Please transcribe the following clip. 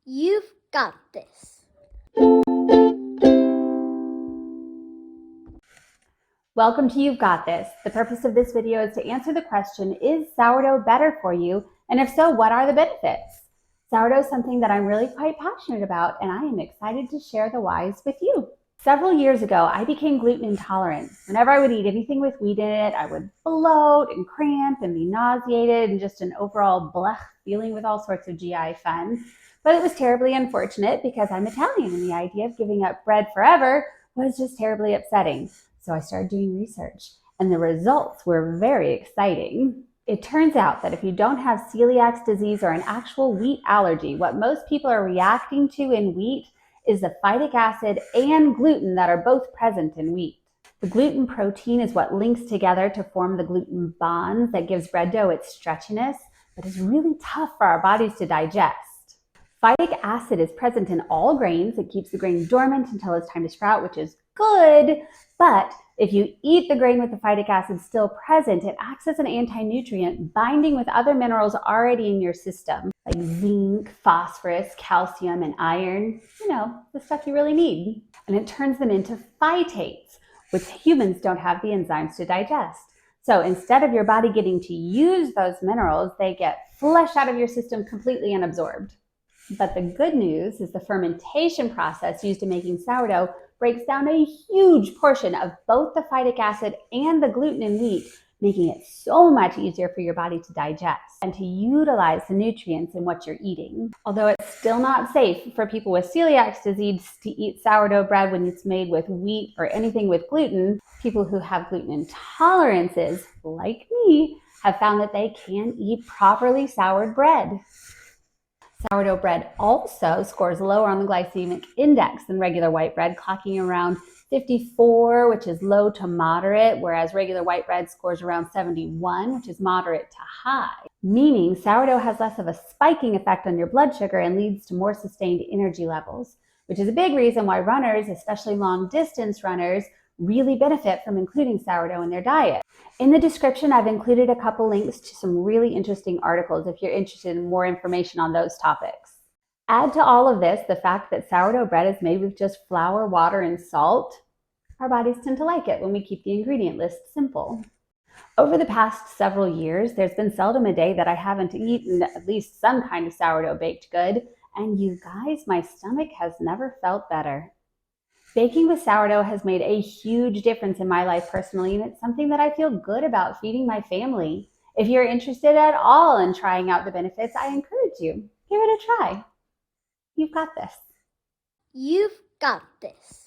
You've got this. Welcome to You've Got This. The purpose of this video is to answer the question, is sourdough better for you? And if so, what are the benefits? Sourdough is something that I'm really quite passionate about, and I am excited to share the whys with you. Several years ago, I became gluten intolerant. Whenever I would eat anything with wheat in it, I would bloat and cramp and be nauseated and just an overall blech feeling with all sorts of GI fun. But it was terribly unfortunate because I'm Italian and the idea of giving up bread forever was just terribly upsetting. So I started doing research, and the results were very exciting. It turns out that if you don't have celiac disease or an actual wheat allergy, what most people are reacting to in wheat is the phytic acid and gluten that are both present in wheat. The gluten protein is what links together to form the gluten bonds that gives bread dough its stretchiness, but is really tough for our bodies to digest. Phytic acid is present in all grains. It keeps the grain dormant until it's time to sprout, which is good. But if you eat the grain with the phytic acid still present, it acts as an anti-nutrient, binding with other minerals already in your system, like zinc, phosphorus, calcium, and iron. You know, the stuff you really need. And it turns them into phytates, which humans don't have the enzymes to digest. So instead of your body getting to use those minerals, they get flushed out of your system completely unabsorbed. But the good news is the fermentation process used in making sourdough breaks down a huge portion of both the phytic acid and the gluten in wheat, making it so much easier for your body to digest and to utilize the nutrients in what you're eating. Although it's still not safe for people with celiac disease to eat sourdough bread when it's made with wheat or anything with gluten, people who have gluten intolerances, like me, have found that they can eat properly soured bread. Sourdough bread also scores lower on the glycemic index than regular white bread, clocking around 54, which is low to moderate, whereas regular white bread scores around 71, which is moderate to high. Meaning sourdough has less of a spiking effect on your blood sugar and leads to more sustained energy levels, which is a big reason why runners, especially long distance runners, really benefit from including sourdough in their diet. In the description, I've included a couple links to some really interesting articles if you're interested in more information on those topics. Add to all of this the fact that sourdough bread is made with just flour, water, and salt. Our bodies tend to like it when we keep the ingredient list simple. Over the past several years, there's been seldom a day that I haven't eaten at least some kind of sourdough baked good, and you guys, my stomach has never felt better. Baking with sourdough has made a huge difference in my life personally, and it's something that I feel good about feeding my family. If you're interested at all in trying out the benefits, I encourage you. Give it a try. You've got this. You've got this.